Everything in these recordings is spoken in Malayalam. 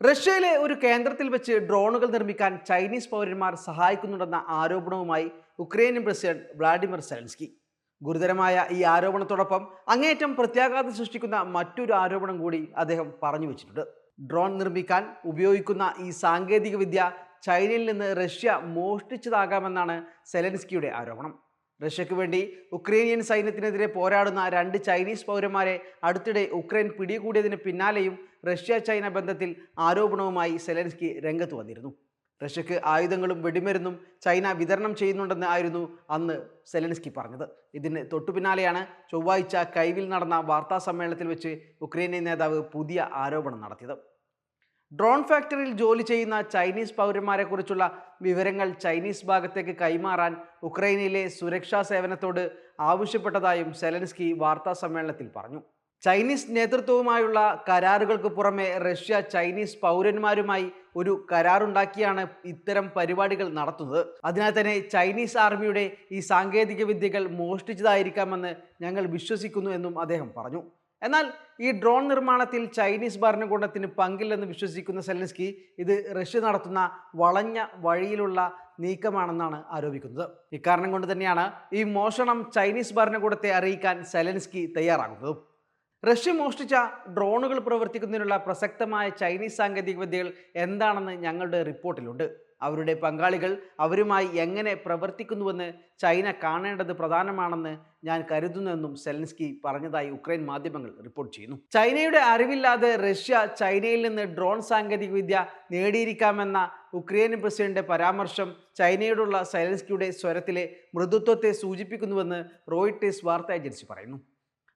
റഷ്യയിലെ ഒരു കേന്ദ്രത്തിൽ വെച്ച് ഡ്രോണുകൾ നിർമ്മിക്കാൻ ചൈനീസ് പൗരന്മാർ സഹായിക്കുന്നുണ്ടെന്ന ആരോപണവുമായി ഉക്രൈനിയൻ പ്രസിഡന്റ് വ്ളാഡിമിർ സെലൻസ്കി. ഗുരുതരമായ ഈ ആരോപണത്തോടൊപ്പം അങ്ങേയറ്റം പ്രത്യാഘാതം സൃഷ്ടിക്കുന്ന മറ്റൊരു ആരോപണം കൂടി അദ്ദേഹം പറഞ്ഞു വെച്ചിട്ടുണ്ട്. ഡ്രോൺ നിർമ്മിക്കാൻ ഉപയോഗിക്കുന്ന ഈ സാങ്കേതിക വിദ്യ ചൈനയിൽ നിന്ന് റഷ്യ മോഷ്ടിച്ചതാകാമെന്നാണ് സെലൻസ്കിയുടെ ആരോപണം. റഷ്യക്ക് വേണ്ടി ഉക്രൈനിയൻ സൈന്യത്തിനെതിരെ പോരാടുന്ന 2 ചൈനീസ് പൗരന്മാരെ അടുത്തിടെ ഉക്രൈൻ പിടികൂടിയതിന് പിന്നാലെയും റഷ്യ ചൈന ബന്ധത്തിൽ ആരോപണവുമായി സെലൻസ്കി രംഗത്ത് വന്നിരുന്നു. റഷ്യക്ക് ആയുധങ്ങളും വെടിമരുന്നും ചൈന വിതരണം ചെയ്യുന്നുണ്ടെന്ന് ആയിരുന്നു അന്ന് സെലൻസ്കി പറഞ്ഞത്. ഇതിന് തൊട്ടുപിന്നാലെയാണ് ചൊവ്വാഴ്ച കൈവിൽ നടന്ന വാർത്താ സമ്മേളനത്തിൽ വെച്ച് ഉക്രൈനിയൻ നേതാവ് പുതിയ ആരോപണം നടത്തിയത്. ഡ്രോൺ ഫാക്ടറിയിൽ ജോലി ചെയ്യുന്ന ചൈനീസ് പൗരന്മാരെ കുറിച്ചുള്ള വിവരങ്ങൾ ചൈനീസ് ഭാഗത്തേക്ക് കൈമാറാൻ ഉക്രൈനിലെ സുരക്ഷാ സേവനത്തോട് ആവശ്യപ്പെട്ടതായും സെലൻസ്കി വാർത്താ സമ്മേളനത്തിൽ പറഞ്ഞു. ചൈനീസ് നേതൃത്വവുമായുള്ള കരാറുകൾക്ക് പുറമെ റഷ്യ ചൈനീസ് പൗരന്മാരുമായി ഒരു കരാറുണ്ടാക്കിയാണ് ഇത്തരം പരിപാടികൾ നടത്തുന്നത്. അതിനാൽ തന്നെ ചൈനീസ് ആർമിയുടെ ഈ സാങ്കേതിക വിദ്യകൾ മോഷ്ടിച്ചതായിരിക്കാമെന്ന് ഞങ്ങൾ വിശ്വസിക്കുന്നു എന്നും അദ്ദേഹം പറഞ്ഞു. എന്നാൽ ഈ ഡ്രോൺ നിർമ്മാണത്തിൽ ചൈനീസ് ഭരണകൂടത്തിന് പങ്കില്ലെന്ന് വിശ്വസിക്കുന്ന സെലൻസ്കി ഇത് റഷ്യ നടത്തുന്ന വളഞ്ഞ വഴിയിലുള്ള നീക്കമാണെന്നാണ് ആരോപിക്കുന്നത്. ഇക്കാരണം കൊണ്ട് തന്നെയാണ് ഈ മോഷണം ചൈനീസ് ഭരണകൂടത്തെ അറിയിക്കാൻ സെലൻസ്കി തയ്യാറാകുന്നത്. റഷ്യ മോഷ്ടിച്ച ഡ്രോണുകൾ പ്രവർത്തിക്കുന്നതിനുള്ള പ്രസക്തമായ ചൈനീസ് സാങ്കേതിക വിദ്യകൾ എന്താണെന്ന് ഞങ്ങളുടെ റിപ്പോർട്ടിലുണ്ട്. അവരുടെ പങ്കാളികൾ അവരുമായി എങ്ങനെ പ്രവർത്തിക്കുന്നുവെന്ന് ചൈന കാണേണ്ടത് പ്രധാനമാണെന്ന് ഞാൻ കരുതുന്നുവെന്നും സെലൻസ്കി പറഞ്ഞതായി ഉക്രൈൻ മാധ്യമങ്ങൾ റിപ്പോർട്ട് ചെയ്യുന്നു. ചൈനയുടെ അറിവില്ലാതെ റഷ്യ ചൈനയിൽ നിന്ന് ഡ്രോൺ സാങ്കേതിക വിദ്യ നേടിയിരിക്കാമെന്ന ഉക്രൈനിയൻ പ്രസിഡന്റിന്റെ പരാമർശം ചൈനയോടുള്ള സെലൻസ്കിയുടെ സ്വരത്തിലെ മൃദുത്വത്തെ സൂചിപ്പിക്കുന്നുവെന്ന് റോയിട്ടേഴ്സ് വാർത്താ ഏജൻസി പറയുന്നു.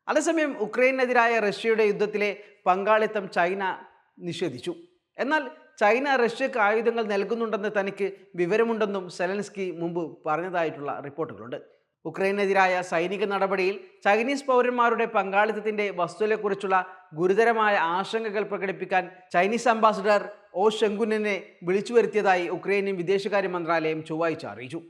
അതേസമയം ഉക്രൈനെതിരായ റഷ്യയുടെ യുദ്ധത്തിലെ പങ്കാളിത്തം ചൈന നിഷേധിച്ചു. എന്നാൽ ചൈന റഷ്യക്ക് ആയുധങ്ങൾ നൽകുന്നുണ്ടെന്ന് തനിക്ക് വിവരമുണ്ടെന്നും സെലൻസ്കി മുമ്പ് പറഞ്ഞതായിട്ടുള്ള റിപ്പോർട്ടുകളുണ്ട്. ഉക്രൈനെതിരായ സൈനിക നടപടിയിൽ ചൈനീസ് പൗരന്മാരുടെ പങ്കാളിത്തത്തിന്റെ വസ്തുതയെക്കുറിച്ചുള്ള ഗുരുതരമായ ആശങ്കകൾ പ്രകടിപ്പിക്കാൻ ചൈനീസ് അംബാസഡർ ഓ ഷെങ്കുനെ വിളിച്ചു വരുത്തിയതായി ഉക്രൈനിയൻ വിദേശകാര്യ മന്ത്രാലയം ചൊവ്വാഴ്ച അറിയിച്ചു.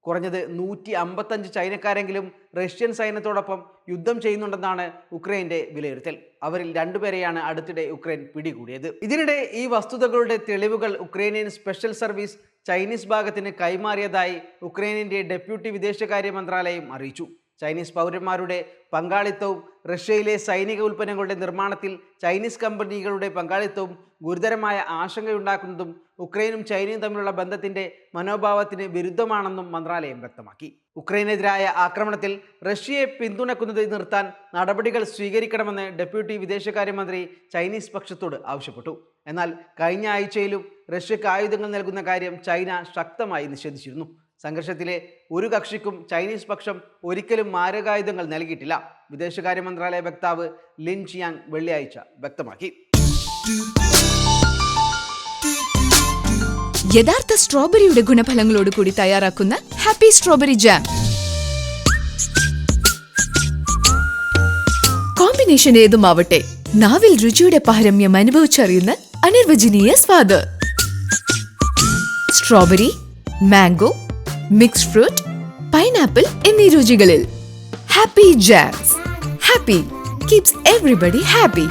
കുറഞ്ഞത് 155 ചൈനക്കാരെങ്കിലും റഷ്യൻ സൈന്യത്തോടൊപ്പം യുദ്ധം ചെയ്യുന്നുണ്ടെന്നാണ് ഉക്രൈന്റെ വിലയിരുത്തൽ. അവരിൽ 2 പേരെയാണ് അടുത്തിടെ ഉക്രൈൻ പിടികൂടിയത്. ഇതിനിടെ ഈ വസ്തുതകളുടെ തെളിവുകൾ ഉക്രൈനിയൻ സ്പെഷ്യൽ സർവീസ് ചൈനീസ് ഭാഗത്തിന് കൈമാറിയതായി ഉക്രൈനിന്റെ ഡെപ്യൂട്ടി വിദേശകാര്യ മന്ത്രാലയം അറിയിച്ചു. ചൈനീസ് പൗരന്മാരുടെ പങ്കാളിത്തവും റഷ്യയിലെ സൈനിക ഉൽപ്പന്നങ്ങളുടെ നിർമ്മാണത്തിൽ ചൈനീസ് കമ്പനികളുടെ പങ്കാളിത്തവും ഗുരുതരമായ ആശങ്കയുണ്ടാക്കുന്നതും ഉക്രൈനും ചൈനയും തമ്മിലുള്ള ബന്ധത്തിന്റെ മനോഭാവത്തിന് വിരുദ്ധമാണെന്നും മന്ത്രാലയം വ്യക്തമാക്കി. ഉക്രൈനെതിരായ ആക്രമണത്തിൽ റഷ്യയെ പിന്തുണക്കുന്നത് നിർത്താൻ നടപടികൾ സ്വീകരിക്കണമെന്ന് ഡെപ്യൂട്ടി വിദേശകാര്യമന്ത്രി ചൈനീസ് പക്ഷത്തോട് ആവശ്യപ്പെട്ടു. എന്നാൽ കഴിഞ്ഞ ആഴ്ചയിലും റഷ്യക്ക് ആയുധങ്ങൾ നൽകുന്ന കാര്യം ചൈന ശക്തമായി നിഷേധിച്ചിരുന്നു. സംഘർഷത്തിലെ ഒരു കക്ഷിക്കും ചൈനീസ് പക്ഷം ഒരിക്കലും മാരകായുധങ്ങൾ നൽകിയിട്ടില്ല. വിദേശകാര്യ മന്ത്രാലയ വക്താവ് ലിൻ ചിയാങ് വെള്ളിയാഴ്ച വ്യക്തമാക്കി. യഥാർത്ഥ സ്ട്രോബെറിയുടെ ഗുണഫലങ്ങളോട് കൂടി തയ്യാറാക്കുന്ന ഹാപ്പി സ്ട്രോബെറി ജാം. കോമ്പിനേഷൻ ഏതുമാവട്ടെ, നാവിൽ രുചിയുടെ പാരമ്യം അനുഭവിച്ചറിയുന്ന അനിർവചനീയ സ്വാദ്. Strawberry, mango, mixed fruit, pineapple എന്നീ രുചികളിൽ happy jams. Happy keeps everybody happy.